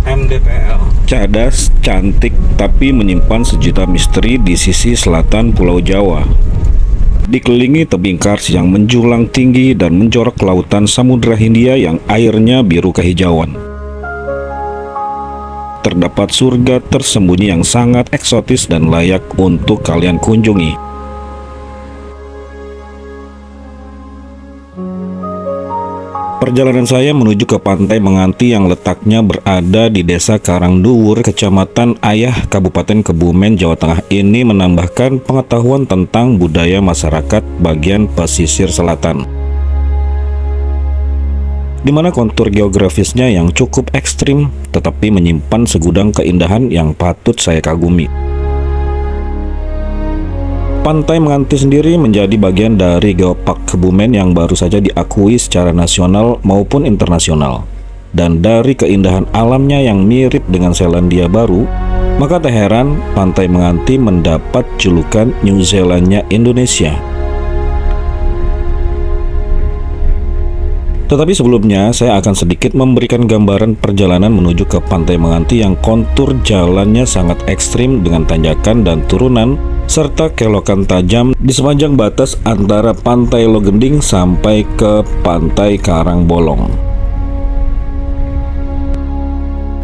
mdpl. Cadas, cantik, tapi menyimpan sejuta misteri di sisi selatan Pulau Jawa. Dikelilingi tebing kars yang menjulang tinggi dan menjorok ke lautan Samudra Hindia yang airnya biru kehijauan. Terdapat surga tersembunyi yang sangat eksotis dan layak untuk kalian kunjungi. Perjalanan saya menuju ke Pantai Menganti yang letaknya berada di Desa Karangduwur, Kecamatan Ayah, Kabupaten Kebumen, Jawa Tengah ini menambahkan pengetahuan tentang budaya masyarakat bagian pesisir selatan, di mana kontur geografisnya yang cukup ekstrim tetapi menyimpan segudang keindahan yang patut saya kagumi. Pantai Menganti sendiri menjadi bagian dari Geopark Kebumen yang baru saja diakui secara nasional maupun internasional. Dan dari keindahan alamnya yang mirip dengan Selandia Baru, maka tak heran Pantai Menganti mendapat julukan New Zealandnya Indonesia. Tetapi sebelumnya saya akan sedikit memberikan gambaran perjalanan menuju ke Pantai Menganti yang kontur jalannya sangat ekstrim dengan tanjakan dan turunan serta kelokan tajam di sepanjang batas antara Pantai Logending sampai ke Pantai Karangbolong.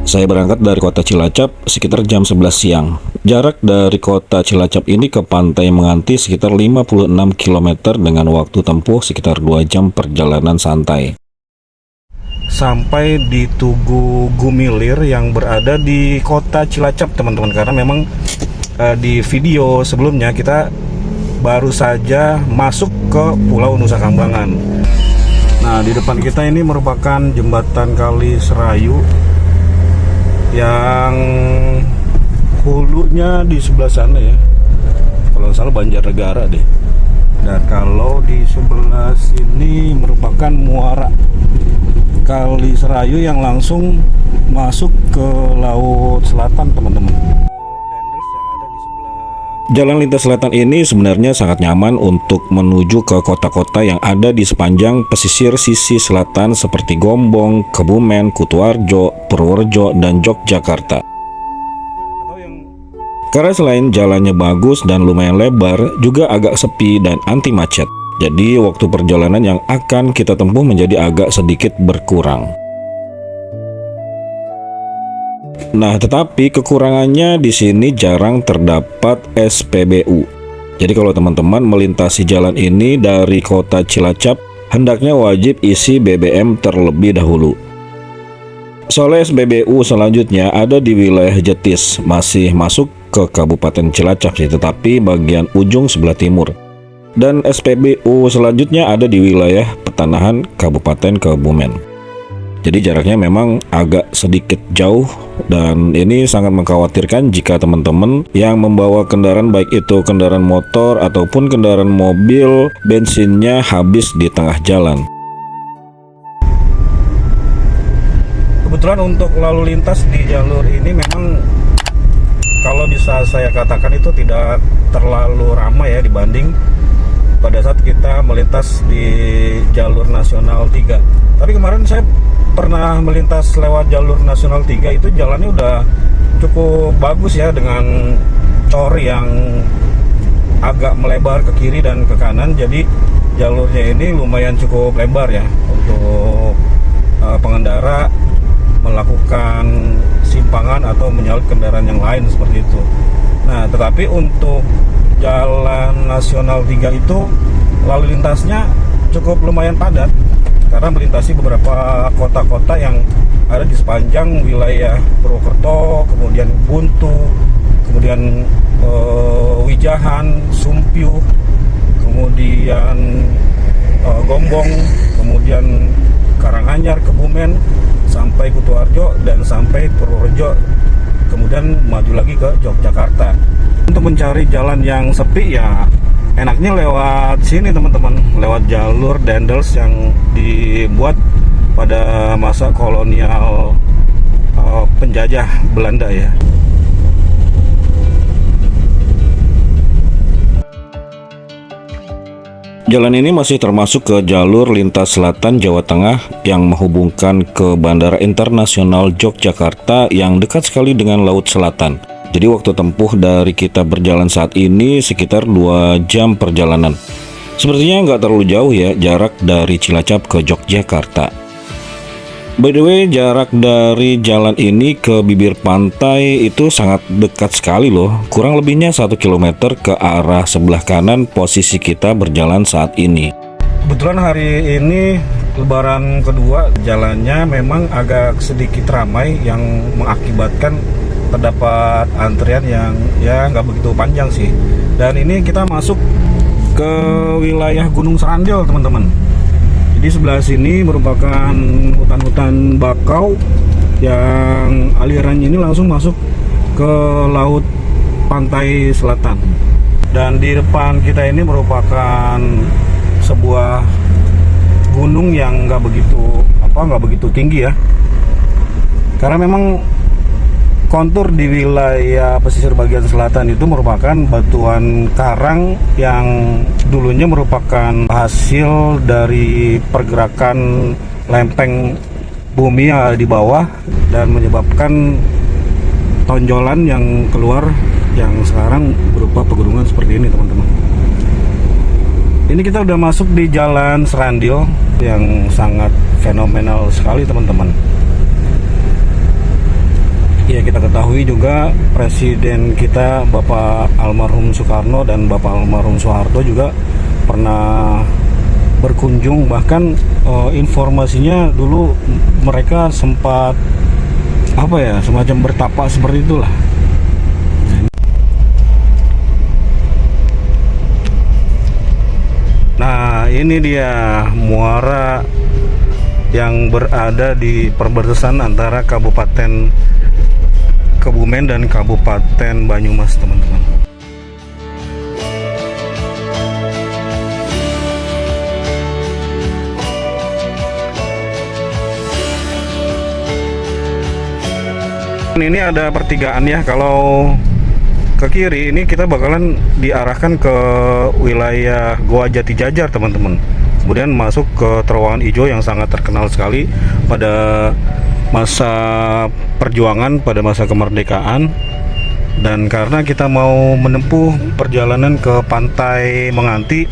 Saya berangkat dari kota Cilacap sekitar jam 11 siang. Jarak dari kota Cilacap ini ke Pantai Menganti sekitar 56 km dengan waktu tempuh sekitar 2 jam perjalanan santai. Sampai di Tugu Gumilir yang berada di kota Cilacap, teman-teman, karena memang di video sebelumnya kita baru saja masuk ke Pulau Nusa Kambangan. Nah, di depan kita ini merupakan jembatan Kali Serayu yang hulunya di sebelah sana ya, kalau salah Banjarnegara deh. Dan kalau di sebelah sini merupakan muara Kali Serayu yang langsung masuk ke Laut Selatan, teman-teman. Jalan lintas selatan ini sebenarnya sangat nyaman untuk menuju ke kota-kota yang ada di sepanjang pesisir sisi selatan seperti Gombong, Kebumen, Kutuarjo, Purworejo, dan Yogyakarta. Karena selain jalannya bagus dan lumayan lebar, juga agak sepi dan anti macet. Jadi waktu perjalanan yang akan kita tempuh menjadi agak sedikit berkurang. Nah, tetapi kekurangannya di sini jarang terdapat SPBU. Jadi kalau teman-teman melintasi jalan ini dari kota Cilacap, hendaknya wajib isi BBM terlebih dahulu. Soalnya SPBU selanjutnya ada di wilayah Jetis, masih masuk ke Kabupaten Cilacap sih, tetapi bagian ujung sebelah timur. Dan SPBU selanjutnya ada di wilayah Petanahan, Kabupaten Kebumen. Jadi jaraknya memang agak sedikit jauh dan ini sangat mengkhawatirkan jika teman-teman yang membawa kendaraan, baik itu kendaraan motor ataupun kendaraan mobil, bensinnya habis di tengah jalan. Kebetulan untuk lalu lintas di jalur ini memang kalau bisa saya katakan itu tidak terlalu ramai ya dibanding pada saat kita melintas di jalur nasional 3. Tapi kemarin saya pernah melintas lewat jalur nasional 3, itu jalannya udah cukup bagus ya, dengan cor yang agak melebar ke kiri dan ke kanan. Jadi jalurnya ini lumayan cukup lebar ya untuk pengendara melakukan simpangan atau menyalip kendaraan yang lain seperti itu. Nah, tetapi untuk jalan nasional 3 itu lalu lintasnya cukup lumayan padat karena melintasi beberapa kota-kota yang ada di sepanjang wilayah Purwokerto, kemudian Buntu, kemudian Wijahan, Sumpiuh, kemudian Gombong, kemudian Karanganyar, Kebumen, sampai Kutuarjo dan sampai Purworejo, kemudian maju lagi ke Yogyakarta. Untuk mencari jalan yang sepi ya enaknya lewat sini teman-teman, lewat jalur Dendels yang dibuat pada masa kolonial penjajah Belanda ya. Jalan ini masih termasuk ke jalur lintas selatan Jawa Tengah yang menghubungkan ke Bandara Internasional Yogyakarta yang dekat sekali dengan Laut Selatan. Jadi waktu tempuh dari kita berjalan saat ini sekitar 2 jam perjalanan. Sepertinya nggak terlalu jauh ya jarak dari Cilacap ke Yogyakarta. By the way, jarak dari jalan ini ke bibir pantai itu sangat dekat sekali loh. Kurang lebihnya 1 km ke arah sebelah kanan posisi kita berjalan saat ini. Kebetulan hari ini Lebaran kedua, jalannya memang agak sedikit ramai yang mengakibatkan terdapat antrian yang ya nggak begitu panjang sih. Dan ini kita masuk ke wilayah Gunung Serandil, teman-teman. Jadi sebelah sini merupakan hutan-hutan bakau yang alirannya ini langsung masuk ke laut pantai selatan. Dan di depan kita ini merupakan sebuah gunung yang nggak begitu tinggi ya. Karena memang kontur di wilayah pesisir bagian selatan itu merupakan batuan karang yang dulunya merupakan hasil dari pergerakan lempeng bumi yang ada di bawah dan menyebabkan tonjolan yang keluar yang sekarang berupa pegunungan seperti ini, teman-teman. Ini kita udah masuk di Jalan Serandil yang sangat fenomenal sekali, teman-teman. Ya, kita ketahui juga Presiden kita Bapak almarhum Soekarno dan Bapak almarhum Soeharto juga pernah berkunjung, bahkan informasinya dulu mereka sempat semacam bertapa seperti itulah. Nah, ini dia muara yang berada di perbatasan antara Kabupaten Kebumen dan Kabupaten Banyumas, teman-teman. Ini ada pertigaan ya. Kalau ke kiri ini kita bakalan diarahkan ke wilayah Goa Jati Jajar, teman-teman. Kemudian masuk ke terowongan hijau yang sangat terkenal sekali pada masa perjuangan, pada masa kemerdekaan. Dan karena kita mau menempuh perjalanan ke pantai Menganti,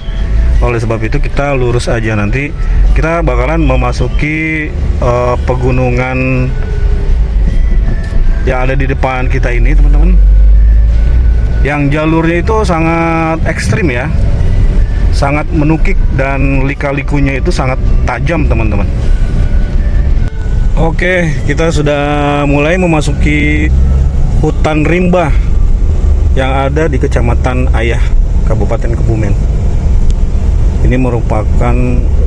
oleh sebab itu kita lurus aja. Nanti kita bakalan memasuki pegunungan yang ada di depan kita ini, teman-teman. Yang jalurnya itu sangat ekstrim ya, sangat menukik dan lika-likunya itu sangat tajam, teman-teman. Oke, kita sudah mulai memasuki hutan rimba yang ada di Kecamatan Ayah, Kabupaten Kebumen. Ini merupakan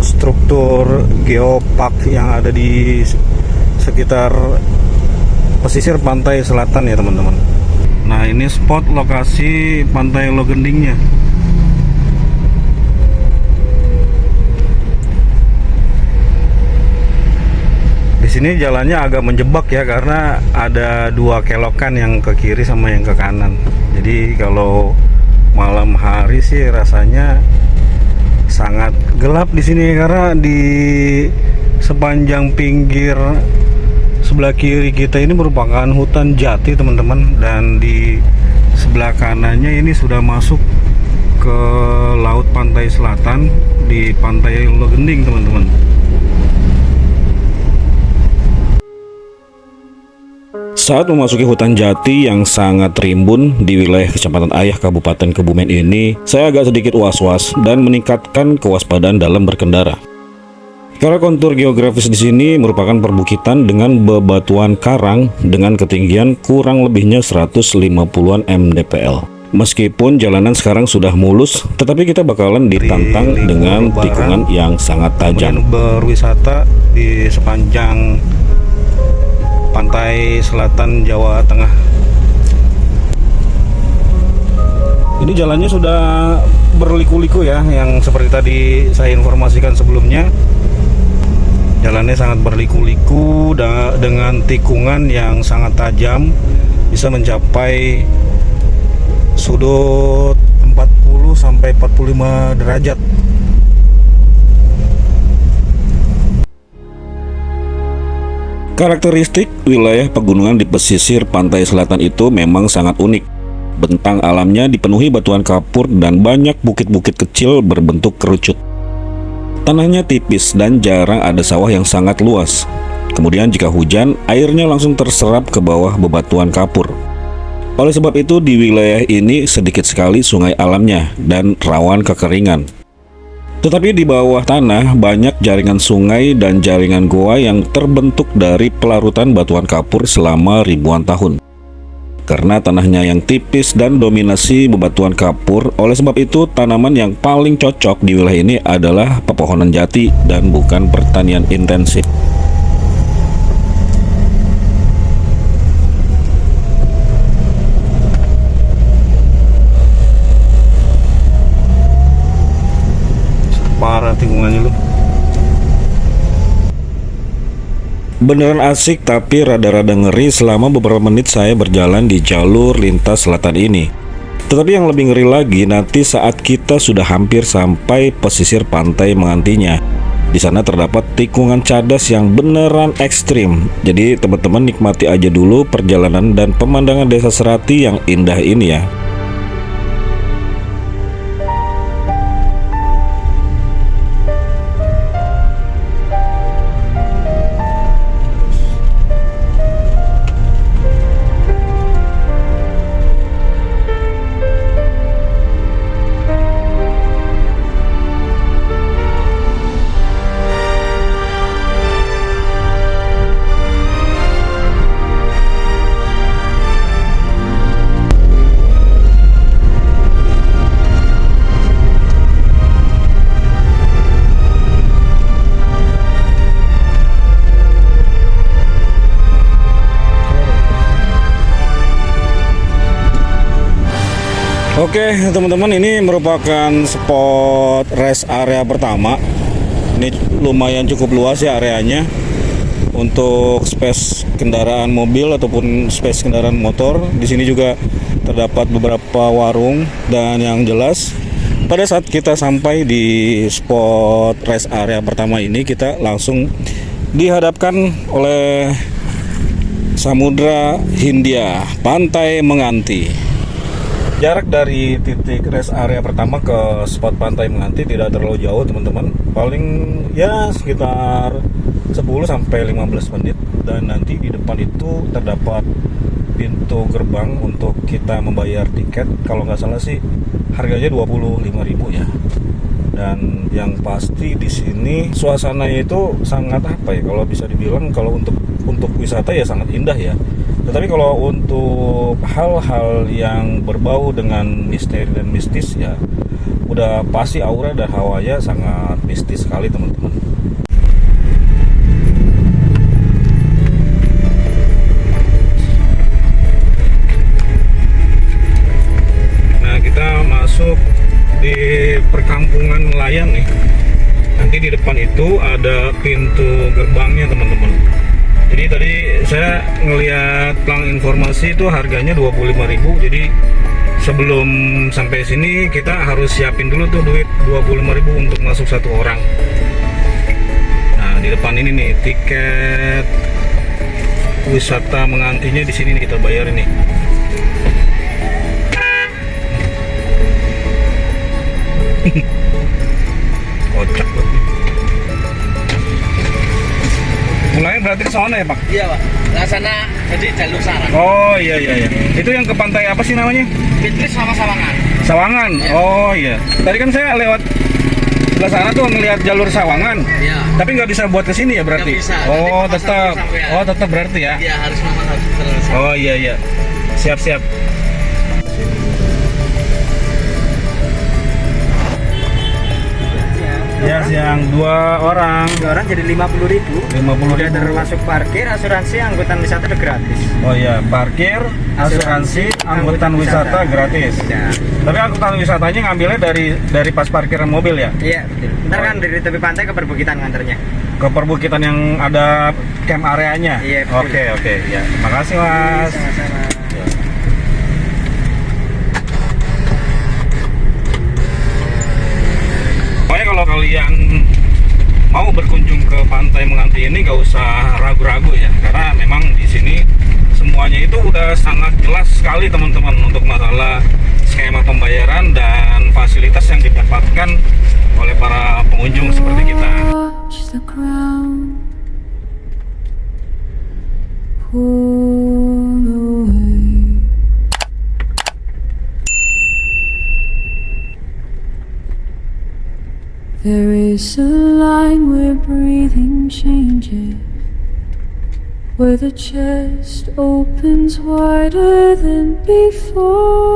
struktur geopark yang ada di sekitar pesisir pantai selatan ya, teman-teman. Nah, ini spot lokasi pantai Logendingnya. Di sini jalannya agak menjebak ya, karena ada 2 kelokan yang ke kiri sama yang ke kanan. Jadi kalau malam hari sih rasanya sangat gelap di sini, karena di sepanjang pinggir sebelah kiri kita ini merupakan hutan jati, teman-teman, dan di sebelah kanannya ini sudah masuk ke laut pantai selatan di pantai Logending, teman-teman. Saat memasuki hutan jati yang sangat rimbun di wilayah Kecamatan Ayah Kabupaten Kebumen ini, saya agak sedikit was-was dan meningkatkan kewaspadaan dalam berkendara. Karena kontur geografis di sini merupakan perbukitan dengan bebatuan karang dengan ketinggian kurang lebihnya 150-an mdpl. Meskipun jalanan sekarang sudah mulus, tetapi kita bakalan ditantang dengan tikungan yang sangat tajam. Kemudian berwisata di sepanjang pantai selatan Jawa Tengah. Ini jalannya sudah berliku-liku ya, yang seperti tadi saya informasikan sebelumnya. Jalannya sangat berliku-liku dengan tikungan yang sangat tajam, bisa mencapai sudut 40 sampai 45 derajat. Karakteristik wilayah pegunungan di pesisir pantai selatan itu memang sangat unik. Bentang alamnya dipenuhi batuan kapur dan banyak bukit-bukit kecil berbentuk kerucut. Tanahnya tipis dan jarang ada sawah yang sangat luas. Kemudian jika hujan, airnya langsung terserap ke bawah bebatuan kapur. Oleh sebab itu di wilayah ini sedikit sekali sungai alamnya dan rawan kekeringan. Tetapi di bawah tanah banyak jaringan sungai dan jaringan goa yang terbentuk dari pelarutan batuan kapur selama ribuan tahun. Karena tanahnya yang tipis dan dominasi bebatuan kapur, oleh sebab itu tanaman yang paling cocok di wilayah ini adalah pepohonan jati dan bukan pertanian intensif. Parah tikungannya lu. Beneran asik tapi rada-rada ngeri selama beberapa menit saya berjalan di jalur lintas selatan ini. Tetapi yang lebih ngeri lagi nanti saat kita sudah hampir sampai pesisir pantai Mengantinya. Di sana terdapat tikungan cadas yang beneran ekstrim. Jadi teman-teman nikmati aja dulu perjalanan dan pemandangan desa Serati yang indah ini ya. Oke teman-teman, ini merupakan spot rest area pertama. Ini lumayan cukup luas ya areanya untuk space kendaraan mobil ataupun space kendaraan motor. Di sini juga terdapat beberapa warung dan yang jelas pada saat kita sampai di spot rest area pertama ini kita langsung dihadapkan oleh Samudra Hindia, Pantai Menganti. Jarak dari titik rest area pertama ke spot Pantai Menganti tidak terlalu jauh teman-teman. Paling ya sekitar 10-15 menit. Dan nanti di depan itu terdapat pintu gerbang untuk kita membayar tiket. Kalau nggak salah sih harganya 25.000 ya. Dan yang pasti di sini suasananya itu sangat apa ya, kalau bisa dibilang kalau untuk wisata ya sangat indah ya. Tetapi kalau untuk hal-hal yang berbau dengan misteri dan mistis ya udah pasti aura dan hawanya sangat mistis sekali teman-teman. Nah, kita masuk di perkampungan nelayan nih. Nanti di depan itu ada pintu gerbangnya teman-teman. Jadi tadi saya ngelihat pelang informasi itu harganya 25.000. Jadi sebelum sampai sini kita harus siapin dulu tuh duit 25.000 untuk masuk satu orang. Nah, di depan ini nih tiket wisata Mengantinya di sini nih kita bayar ini. Kocak banget. Mulai berarti ke sana ya Pak? Iya Pak, nah sana jadi jalur sarang. Oh iya. Itu yang ke pantai apa sih namanya? Fitris sama Sawangan. Sawangan? Ya. Oh iya. Tadi kan saya lewat sebelah sana tuh ngelihat jalur Sawangan. Iya. Tapi nggak bisa buat ke sini ya berarti? Nggak bisa. Oh Nanti tetap. sampai ya. Oh tetap berarti ya? Iya harus terus. Oh iya. Siap. Ya, yang 2 orang. 2 orang jadi 50.000. 50.000. Udah termasuk parkir, asuransi, angkutan wisata udah gratis. Oh iya, parkir, asuransi, angkutan wisata gratis. Ya. Tapi angkutan wisatanya ngambilnya dari pas parkiran mobil ya? Iya betul. Ntar kan dari tepi pantai ke perbukitan nganternya. Ke perbukitan yang ada camp areanya? Iya, betul. Oke. Ya, makasih Mas. Sama-sama. Pokoknya kalau kalian mau berkunjung ke Pantai Menganti ini nggak usah ragu-ragu ya, karena memang di sini semuanya itu udah sangat jelas sekali teman-teman untuk masalah skema pembayaran dan fasilitas yang didapatkan oleh para pengunjung seperti kita. Watch the ground pull away. There is a line where breathing changes, where the chest opens wider than before.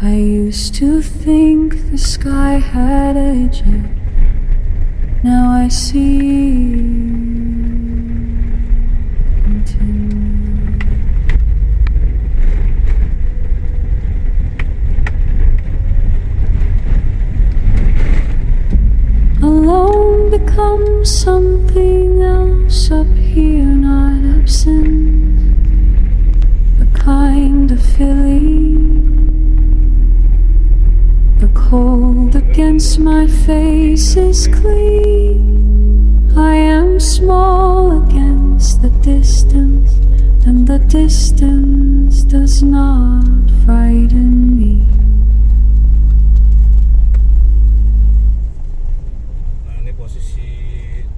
I used to think the sky had edges. Now I see continue. Alone becomes something else up here, not absent. A kind of feeling. The cold against my face is clean. I am small against the distance, and the distance does not frighten me. Nah, ini posisi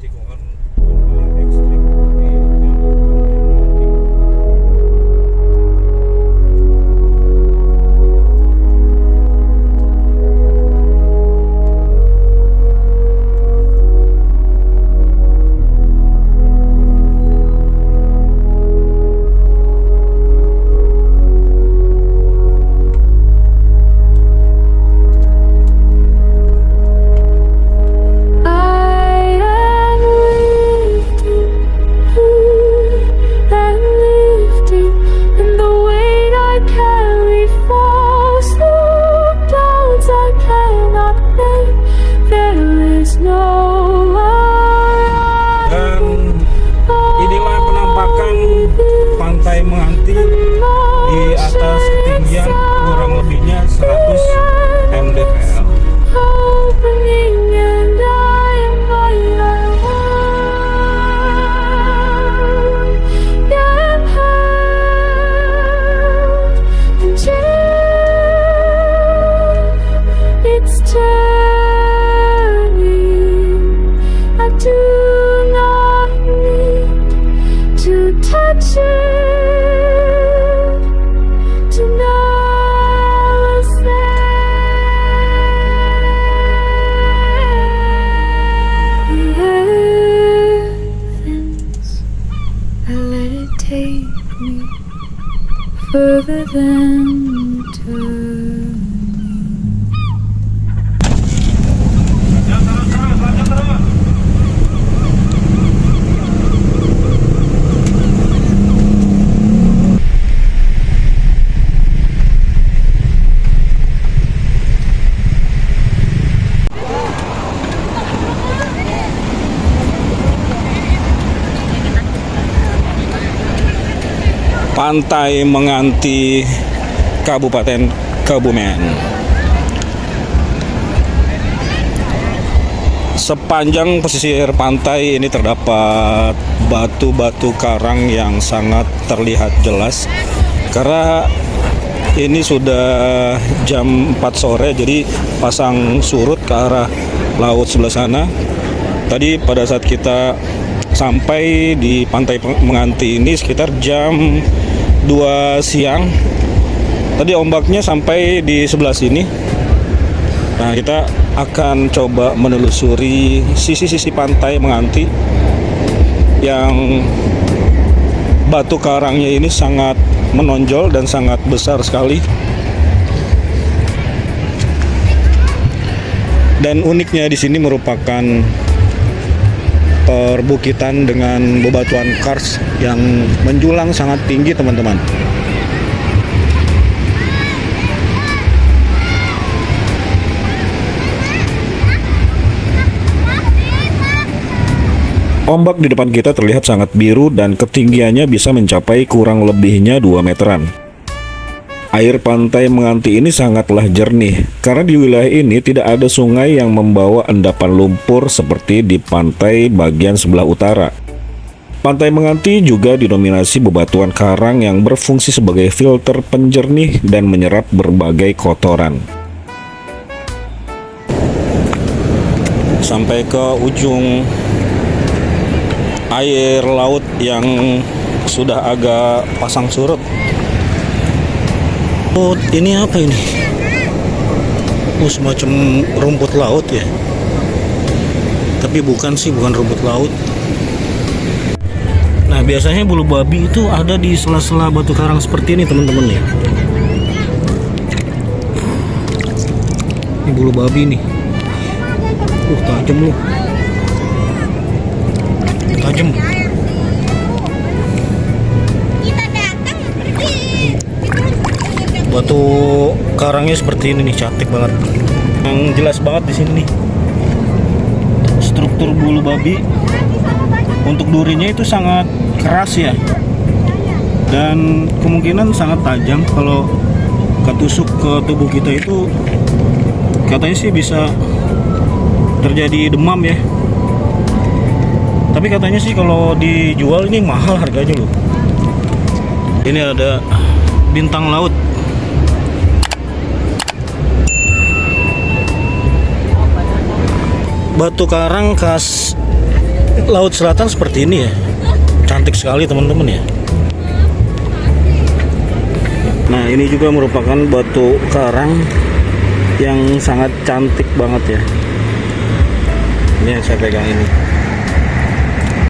tikungan paling ekstrim di jalur Pantai Menganti di atas ketinggian kurang lebihnya 100 mdpl. It's turning. I do not need to touch it. Take me further than eternity. Pantai Menganti, Kabupaten Kebumen. Sepanjang pesisir pantai ini terdapat batu-batu karang yang sangat terlihat jelas. Karena ini sudah jam 4 sore, jadi pasang surut ke arah laut sebelah sana. Tadi pada saat kita sampai di Pantai Menganti ini sekitar jam 2 siang. Tadi ombaknya sampai di sebelah sini. Nah, kita akan coba menelusuri sisi-sisi Pantai Menganti yang batu karangnya ini sangat menonjol dan sangat besar sekali. Dan uniknya di sini merupakan perbukitan dengan bebatuan kars yang menjulang sangat tinggi, teman-teman. Ombak di depan kita terlihat sangat biru dan ketinggiannya bisa mencapai kurang lebihnya 2 meteran. Air pantai Menganti ini sangatlah jernih karena di wilayah ini tidak ada sungai yang membawa endapan lumpur seperti di pantai bagian sebelah utara. Pantai Menganti juga didominasi bebatuan karang yang berfungsi sebagai filter penjernih dan menyerap berbagai kotoran. Sampai ke ujung air laut yang sudah agak pasang surut. Oh, ini apa ini? Oh, semacam rumput laut ya. Tapi bukan sih, bukan rumput laut. Nah, biasanya bulu babi itu ada di sela-sela batu karang seperti ini, teman-teman ya. Ini bulu babi nih. Tajam loh. Tajam. Batu karangnya seperti ini nih, cantik banget. Yang jelas banget di sini nih. Struktur bulu babi untuk durinya itu sangat keras ya. Dan kemungkinan sangat tajam kalau ketusuk ke tubuh kita itu katanya sih bisa terjadi demam ya. Tapi katanya sih kalau dijual ini mahal harganya loh. Ini ada bintang laut. Batu karang khas Laut Selatan seperti ini ya. Cantik sekali teman-teman ya. Nah, ini juga merupakan batu karang yang sangat cantik banget ya. Ini yang saya pegang ini.